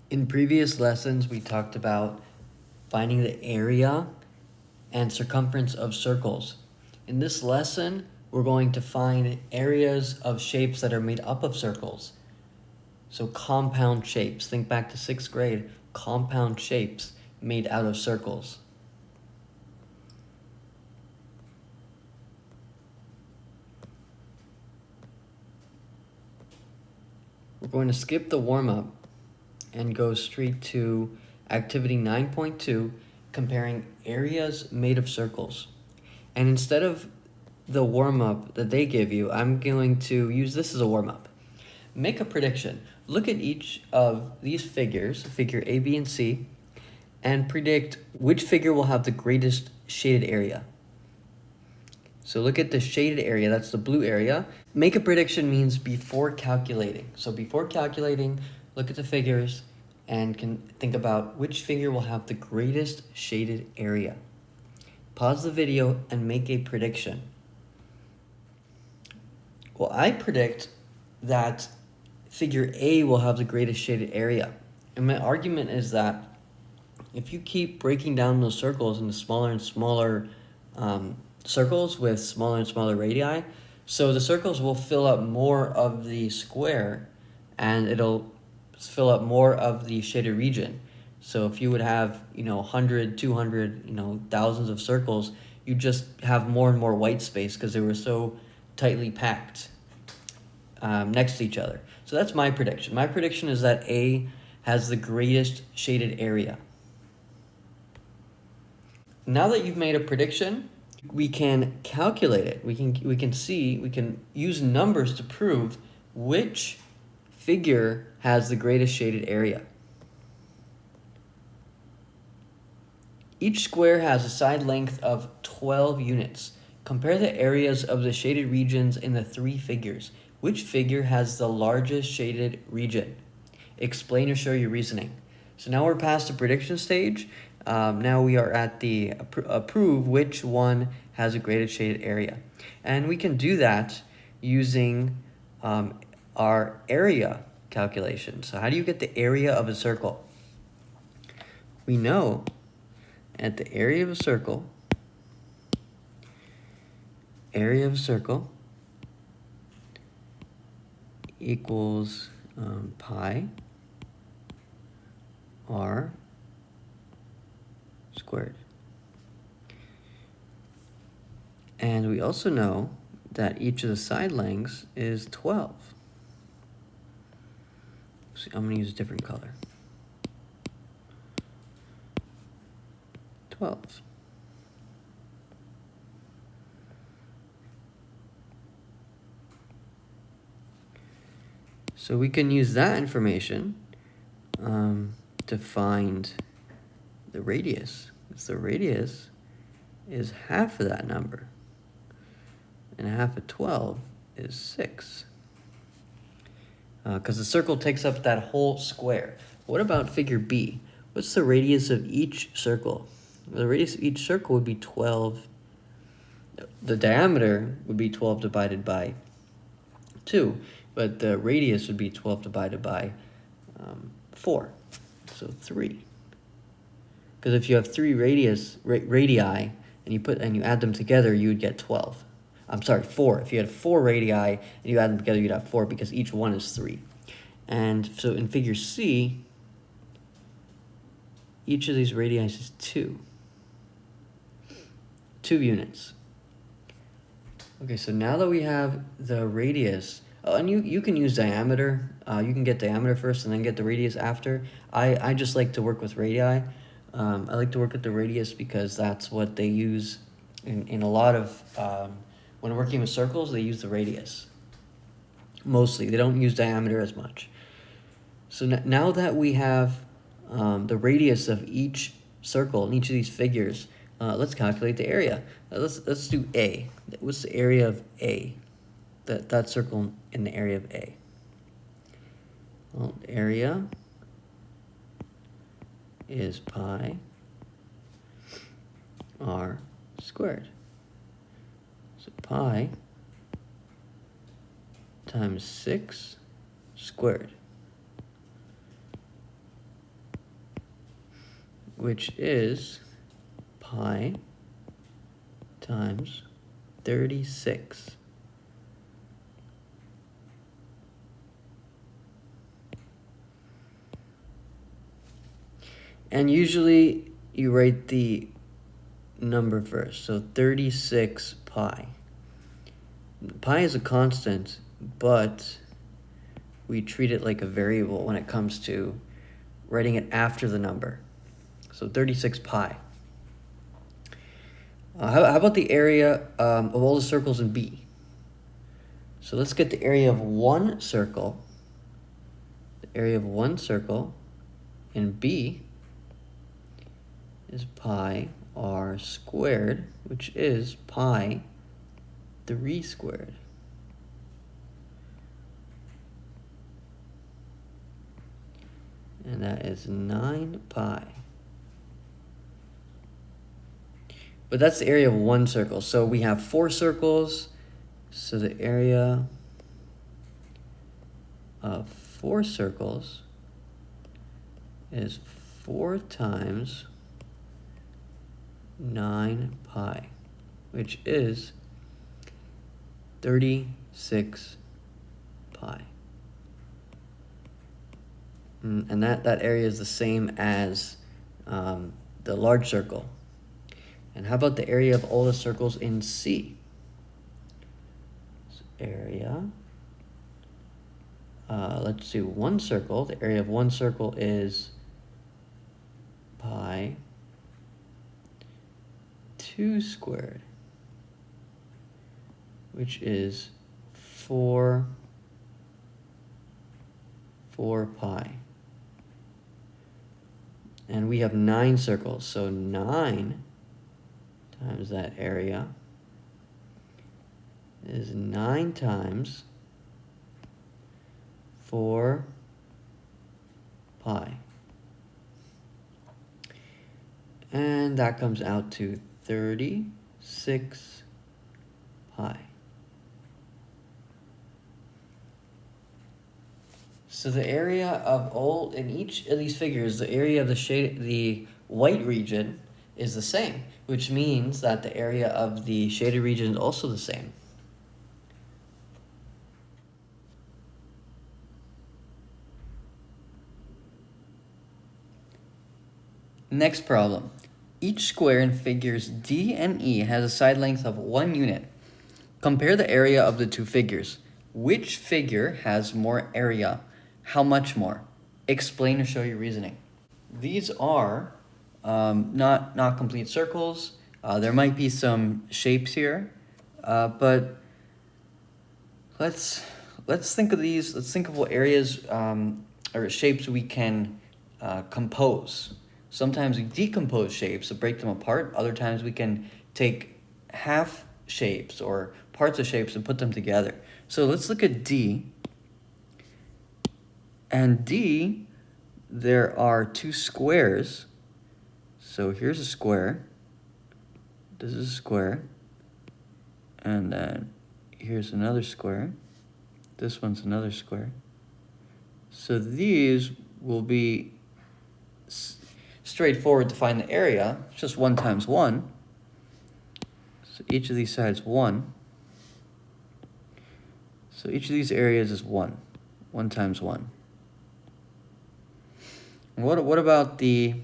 In previous lessons, we talked about finding the area and circumference of circles. In this lesson, we're going to find areas of shapes that are made up of circles. So compound shapes. Think back to 6th grade. Compound shapes made out of circles. We're going to skip the warm-up and go straight to activity 9.2, comparing areas made of circles. And instead of the warm-up that they give you, I'm going to use this as a warm-up. Make a prediction. Look at each of these figures, figure A, B, and C, and predict which figure will have the greatest shaded area. So look at the shaded area, that's the blue area. Make a prediction means before calculating. So before calculating, look at the figures and can think about which figure will have the greatest shaded area. Pause the video and make a prediction. Well, I predict that figure A will have the greatest shaded area. And my argument is that if you keep breaking down those circles into smaller and smaller circles with smaller and smaller radii, so the circles will fill up more of the square and it'll fill up more of the shaded region. So if you would have, 100, 200, thousands of circles, you just have more and more white space because they were so tightly packed next to each other. So that's my prediction. My prediction is that A has the greatest shaded area. Now that you've made a prediction, we can calculate it. We can use numbers to prove which figure has the greatest shaded area. Each square has a side length of 12 units. Compare the areas of the shaded regions in the three figures. Which figure has the largest shaded region? Explain or show your reasoning. So now we're past the prediction stage. Now we are at the prove which one has a greatest shaded area. And we can do that using our area calculation. So how do you get the area of a circle? We know at the area of a circle equals pi r squared. And we also know that each of the side lengths is 12. So I'm going to use a different color. 12. So we can use that information to find the radius. Because the radius is half of that number. And half of 12 is 6. Because the circle takes up that whole square. What about figure B? What's the radius of each circle? The radius of each circle would be 12. The diameter would be 12 divided by 2. But the radius would be 12 divided by 4. So 3. Because if you have 3 radii and you add them together, you would get 12. I'm sorry, 4. If you had 4 radii and you add them together, you'd have 4 because each one is 3. And so in figure C, each of these radii is 2. 2 units. Okay, so now that we have the radius, and you can use diameter. You can get diameter first and then get the radius after. I just like to work with radii. I like to work with the radius because that's what they use in a lot of, when working with circles, they use the radius. Mostly, they don't use diameter as much. So now that we have the radius of each circle in each of these figures, let's calculate the area. Let's do A. What's the area of A? That circle in the area of A. Well, area is pi r squared. So pi times 6 squared. which is pi times 36. And usually you write the number first, so 36 pi. Pi is a constant, but we treat it like a variable when it comes to writing it after the number. So 36 pi. How about the area of all the circles in B? So let's get the area of one circle. The area of one circle in B is pi r squared, which is pi 3 squared. And that is 9 pi. But that's the area of one circle. So we have 4 circles. So the area of 4 circles is 4 times 9 pi, which is 36 pi. And that area is the same as the large circle. And how about the area of all the circles in C? So area, let's do one circle. The area of one circle is pi 2 squared, which is 4 pi. And we have 9 circles, so 9 times that area is 9 times 4 pi. And that comes out to 36 pi. So the area of all, in each of these figures, the area of the white region is the same, which means that the area of the shaded region is also the same. Next problem. Each square in figures D and E has a side length of 1 unit. Compare the area of the two figures. Which figure has more area? How much more? Explain or show your reasoning. These are not complete circles. There might be some shapes here, but let's think of these. Let's think of what areas or shapes we can compose. Sometimes we decompose shapes to break them apart. Other times we can take half shapes or parts of shapes and put them together. So let's look at D. And D, there are 2 squares. So here's a square. This is a square. And then here's another square. This one's another square. So these will be straightforward to find the area. It's just 1 times 1. So each of these sides 1. So each of these areas is 1. 1 times 1. What about the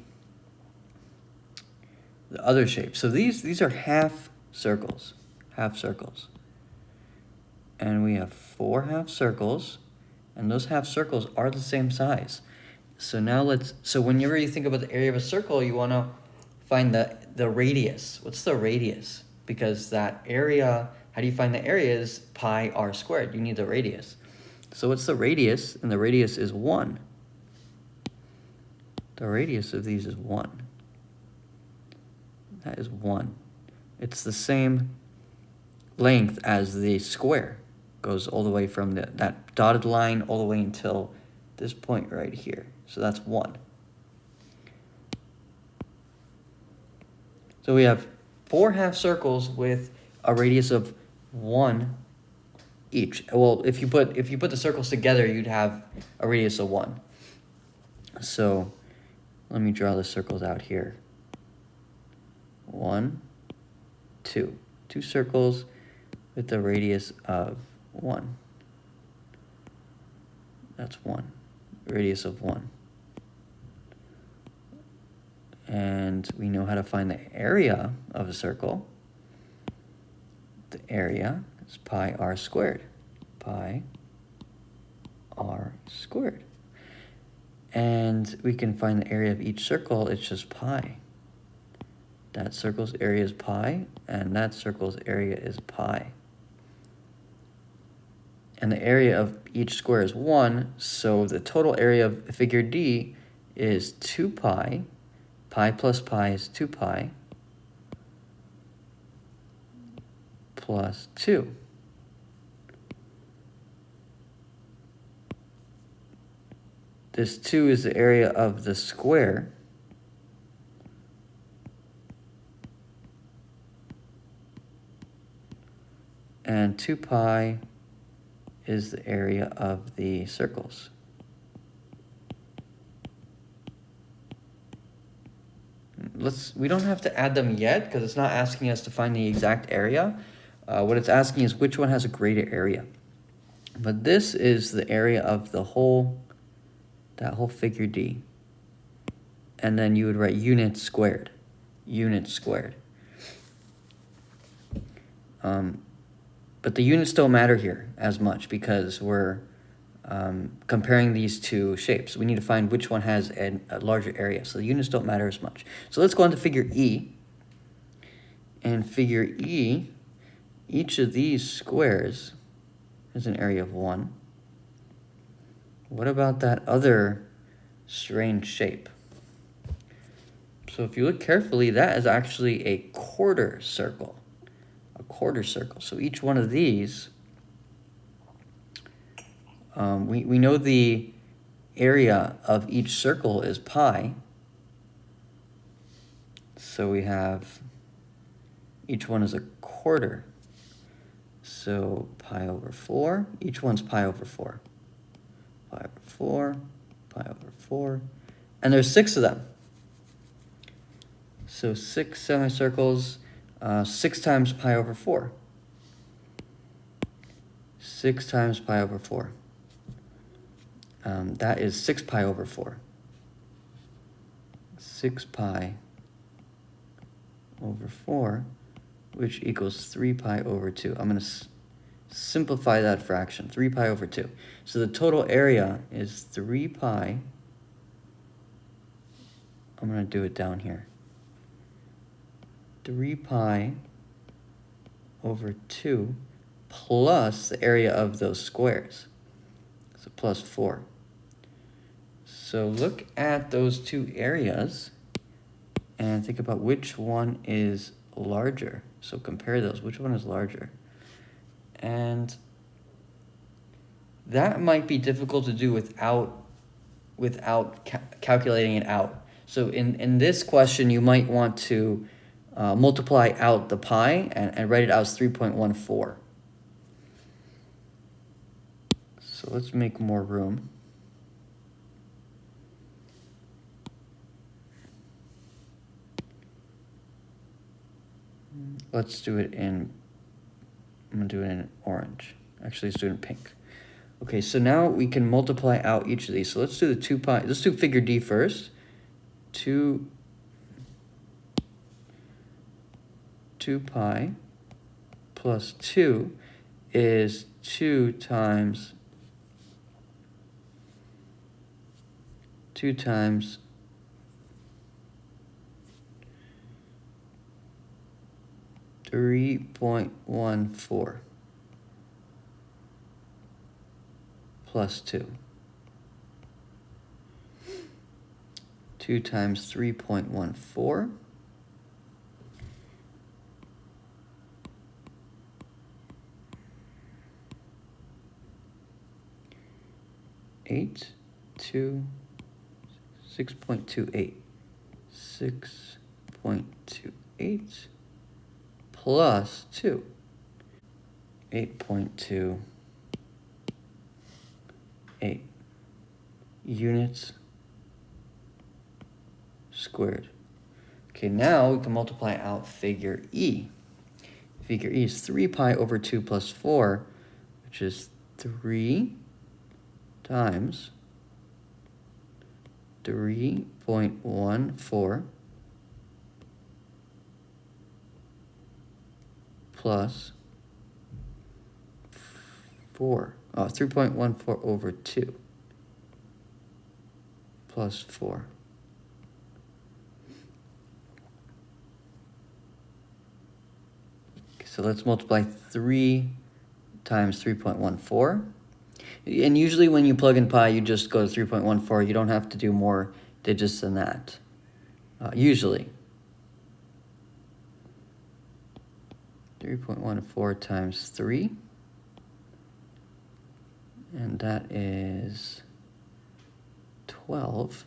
other shape? So these are half circles. Half circles. And we have 4 half circles, and those half circles are the same size. So now so whenever you think about the area of a circle, you want to find the radius. What's the radius? Because that area, how do you find the area is pi r squared. You need the radius. So what's the radius? And the radius is 1. The radius of these is 1. That is 1. It's the same length as the square. Goes all the way from that dotted line all the way until this point right here. So that's 1. So we have 4 half circles with a radius of 1 each. Well, if you put the circles together, you'd have a radius of 1. So let me draw the circles out here. 1, 2. 2 circles with a radius of 1. That's 1. Radius of 1. And we know how to find the area of a circle. The area is pi r squared. Pi r squared. And we can find the area of each circle, it's just pi. That circle's area is pi, and that circle's area is pi. And the area of each square is 1, so the total area of figure D is 2 pi. Pi plus pi is 2 pi plus 2. This 2 is the area of the square. And 2 pi is the area of the circles. We don't have to add them yet because it's not asking us to find the exact area. What it's asking is which one has a greater area. But this is the area of the that whole figure D. And then you would write units squared. Units squared. But the units don't matter here as much because we're comparing these two shapes. We need to find which one has a larger area. So the units don't matter as much. So let's go on to figure E. And figure E, each of these squares has an area of 1. What about that other strange shape? So if you look carefully, that is actually a quarter circle. A quarter circle. So each one of these, we know the area of each circle is pi. So we have, each one is a quarter. So pi over 4, each one's pi over 4. Pi over 4, pi over 4. And there's 6 of them. So 6 semicircles, 6 times pi over 4. 6 times pi over 4. That is 6 pi over 4. 6 pi over 4, which equals 3 pi over 2. I'm going to simplify that fraction, 3 pi over 2. So the total area is 3 pi. I'm going to do it down here. 3 pi over 2 plus the area of those squares. So plus 4. So look at those two areas and think about which one is larger. So compare those. Which one is larger? And that might be difficult to do without calculating it out. So in this question, you might want to multiply out the pi and write it out as 3.14. So let's make more room. Let's do it in, I'm going to do it in orange. Actually, let's do it in pink. Okay, so now we can multiply out each of these. So let's do the 2 pi. Let's do figure D first. 2 pi plus 2 is 2 times 3.14 plus 2. 2 times 3.14 6.28 plus 2. 8.28 units squared. Okay, now we can multiply out figure E. Figure E is 3 pi over 2 plus 4, which is 3 times 3.14 plus 4. Oh, 3.14 over 2 plus 4. So let's multiply 3 times 3.14. And usually when you plug in pi, you just go to 3.14. You don't have to do more digits than that. Usually. 3.14 times 3. And that is 12.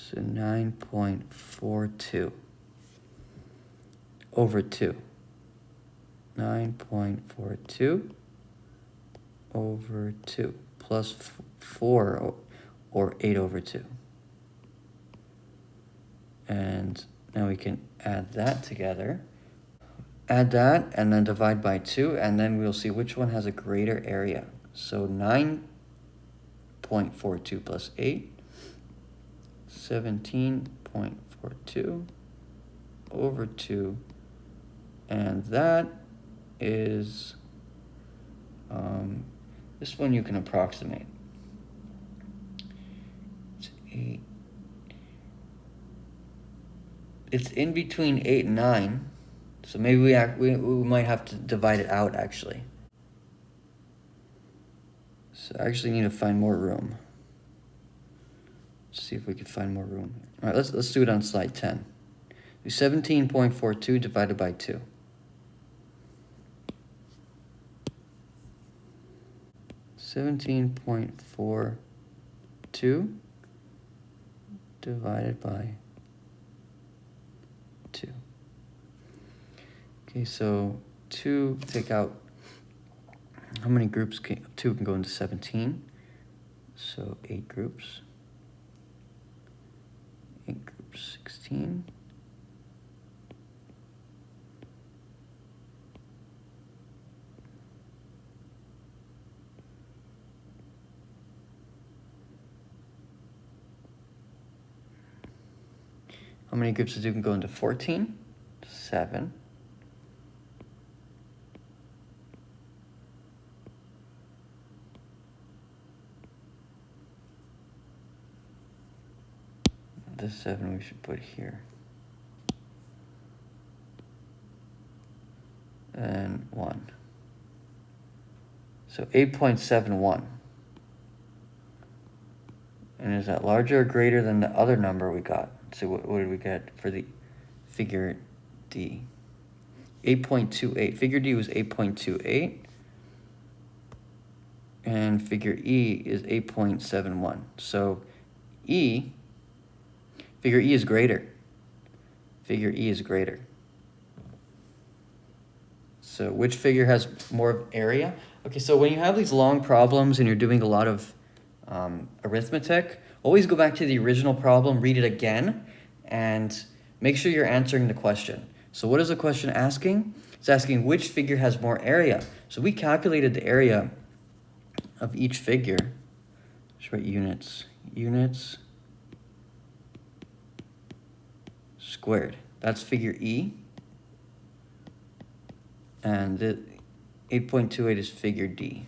So 9.42 over 2. 9.42 over 2 plus 4 or 8 over 2. And now we can add that together. Add that and then divide by 2, and then we'll see which one has a greater area. So 9.42 plus 8. 17.42 over 2, and that is, this one you can approximate. It's 8. It's in between 8 and 9, so maybe we might have to divide it out actually. So I actually need to find more room. See if we can find more room. All right, let's do it on slide 10. Do 17.42 divided by 2. (17.42) divided by 2. Okay, so 2, take out, how many groups 2 can go into 17? So 8 groups. 8 groups, 16. How many groups of 2 can go into 14? 7. The 7 we should put here. And 1. So 8.71. And is that larger or greater than the other number we got? So what did we get for the figure D? 8.28. Figure D was 8.28. And figure E is 8.71. So figure E is greater. Figure E is greater. So which figure has more area? Okay, so when you have these long problems and you're doing a lot of arithmetic, always go back to the original problem, read it again, and make sure you're answering the question. So what is the question asking? It's asking which figure has more area. So we calculated the area of each figure. Let's write units. Units squared. That's figure E. And the 8.28 is figure D.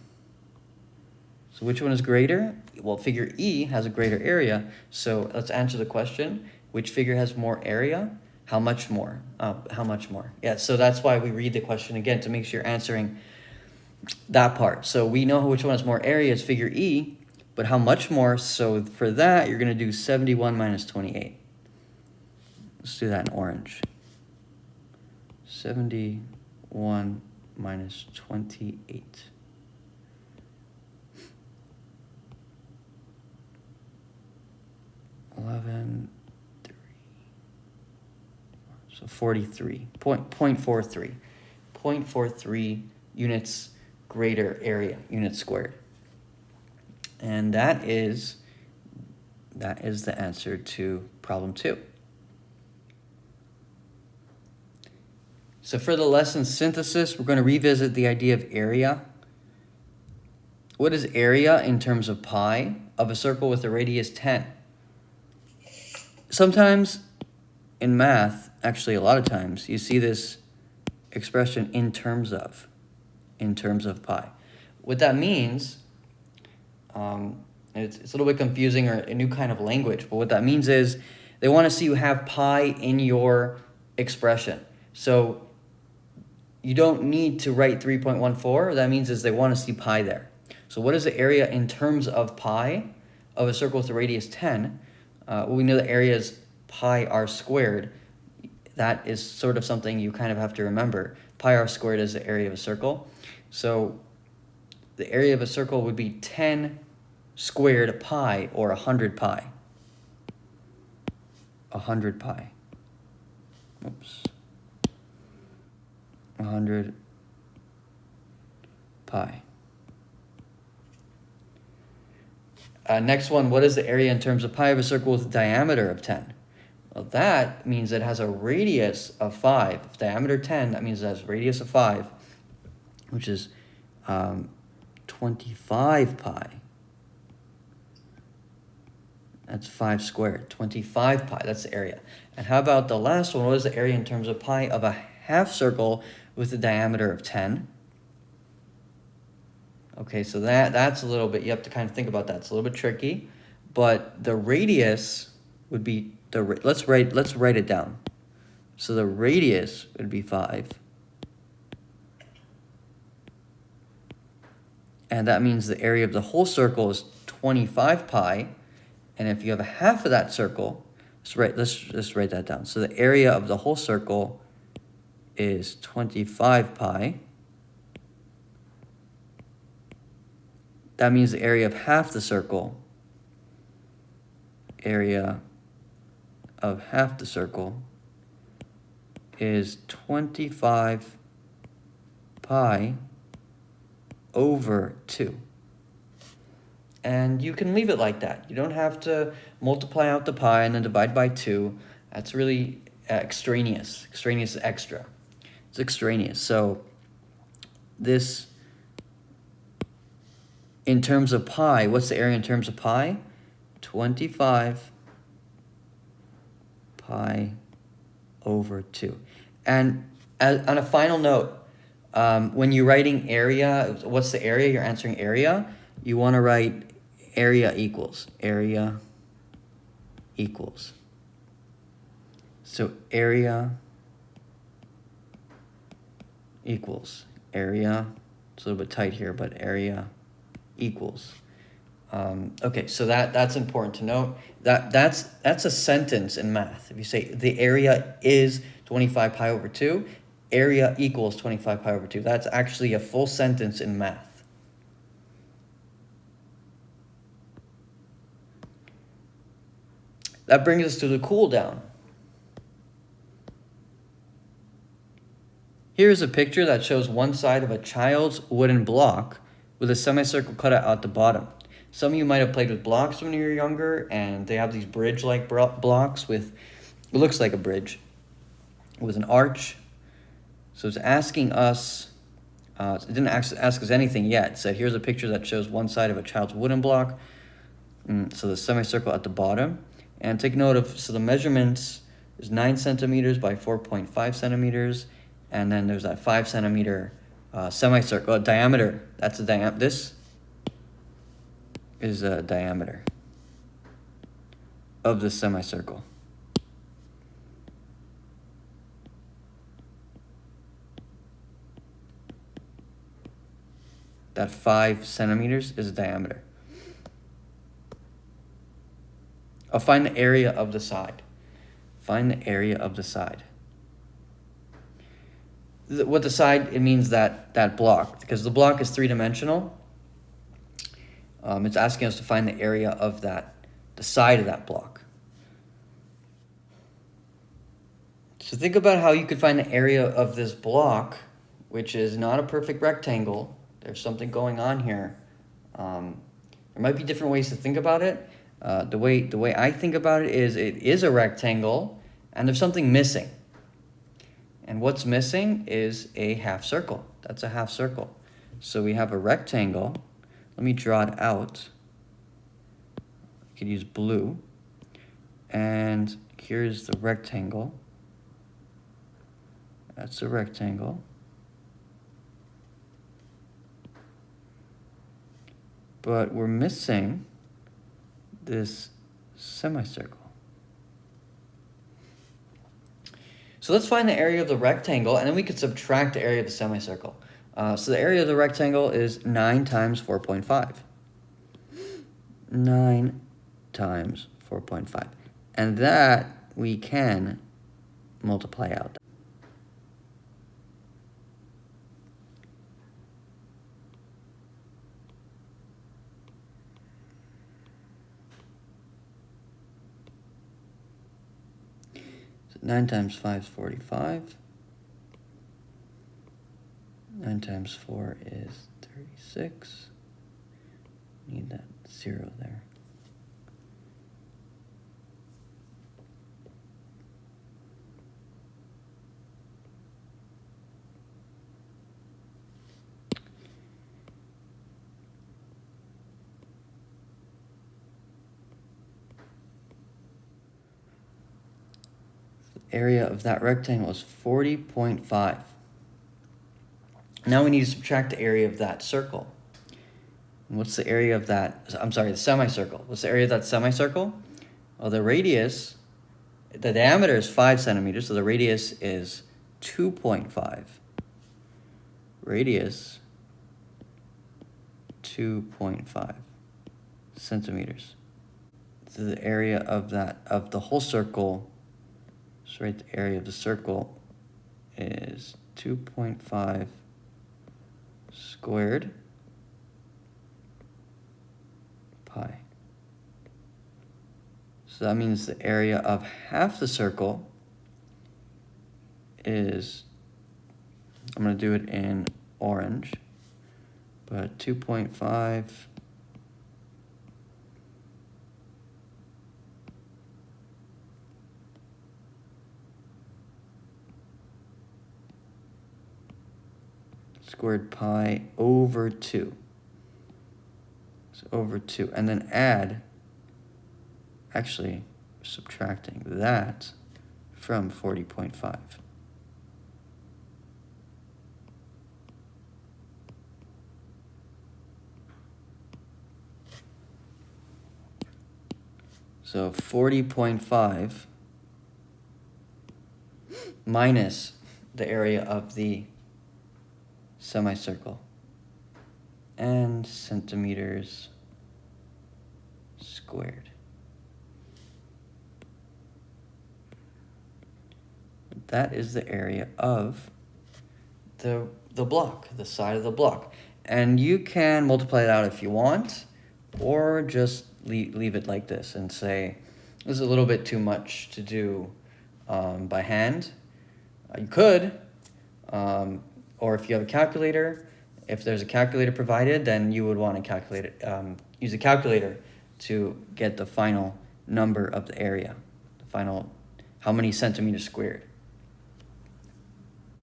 So which one is greater? Well, figure E has a greater area. So let's answer the question. Which figure has more area? How much more? How much more? Yeah, so that's why we read the question again to make sure you're answering that part. So we know which one has more area is figure E, but how much more? So for that, you're going to do 71 minus 28. Let's do that in orange. 71 minus 28. So 43, 0.43. 0.43 units greater area, units squared. And that is the answer to problem 2. So for the lesson synthesis, we're going to revisit the idea of area. What is area in terms of pi of a circle with a radius 10? Sometimes in math, actually a lot of times, you see this expression in terms of pi. What that means, it's a little bit confusing or a new kind of language, but what that means is they want to see you have pi in your expression. So you don't need to write 3.14. What that means is they want to see pi there. So what is the area in terms of pi of a circle with a radius 10? Well, we know the area is pi r squared. That is sort of something you kind of have to remember. Pi r squared is the area of a circle. So the area of a circle would be 10 squared pi, or 100 pi. 100 pi. Oops. 100 pi. Next one, what is the area in terms of pi of a circle with a diameter of 10? Well, that means it has a radius of 5. If diameter 10, that means it has a radius of 5, which is 25 pi. That's 5 squared. 25 pi, that's the area. And how about the last one? What is the area in terms of pi of a half circle with a diameter of 10? Okay, so that's a little bit, you have to kind of think about that. It's a little bit tricky, but the radius would be, let's write it down. So the radius would be 5. And that means the area of the whole circle is 25 pi. And if you have a half of that circle, let's just write that down. So the area of the whole circle is 25 pi. That means the area of half the circle, is 25 pi over 2. And you can leave it like that. You don't have to multiply out the pi and then divide by 2. That's really extraneous. Extraneous is extra. It's extraneous. So this, in terms of pi, what's the area in terms of pi? 25 pi over 2. And on a final note, when you're writing area, what's the area? You're answering area. You want to write area equals. So area equals. Area, it's a little bit tight here, but area equals. Okay, so that's important to note. That's a sentence in math. If you say the area is 25 pi over 2, area equals 25 pi over 2. That's actually a full sentence in math. That brings us to the cool down. Here's a picture that shows one side of a child's wooden block with a semicircle cut out at the bottom. Some of you might have played with blocks when you were younger, and they have these bridge-like blocks with, it looks like a bridge, with an arch. So it's asking us, it didn't ask us anything yet. It said, here's a picture that shows one side of a child's wooden block. So the semicircle at the bottom. And take note of, so the measurements is 9 centimeters by 4.5 centimeters. And then there's that 5 centimeter semicircle diameter. That's a diameter. This is a diameter of the semicircle. That 5 centimeters is a diameter. I'll find the area of the side. Find the area of the side. what the side, it means that block, because the block is three-dimensional. It's asking us to find the area of the side of that block. So think about how you could find the area of this block, which is not a perfect rectangle. There's something going on here. There might be different ways to think about it. The way I think about it is a rectangle, and there's something missing. And what's missing is a half circle. That's a half circle. So we have a rectangle. Let me draw it out. I could use blue. And here's the rectangle. That's a rectangle. But we're missing this semicircle. So let's find the area of the rectangle, and then we could subtract the area of the semicircle. So the area of the rectangle is 9 times 4.5. 9 times 4.5. And that we can multiply out. So 9 times 5 is 45. 9 times 4 is 36. Need that 0 there. The area of that rectangle is 40.5. Now we need to subtract the area of that circle. And what's the area of that? I'm sorry, the semicircle. What's the area of that semicircle? Well, the radius, the diameter is 5 centimeters, so the radius is 2.5. Radius, 2.5 centimeters. So the area of the whole circle, so right, the area of the circle is 2.5 squared pi. So that means the area of half the circle is, I'm going to do it in orange, but 2.5 squared pi over 2. So over 2. And then add, actually subtracting that from 40.5. So 40.5 minus the area of the semicircle and centimeters squared. That is the area of the block, the side of the block. And you can multiply it out if you want, or just leave it like this and say, this is a little bit too much to do by hand. You could, or if you have a calculator, if there's a calculator provided, then you would want to calculate it, use a calculator to get the final number of the area, the final, how many centimeters squared.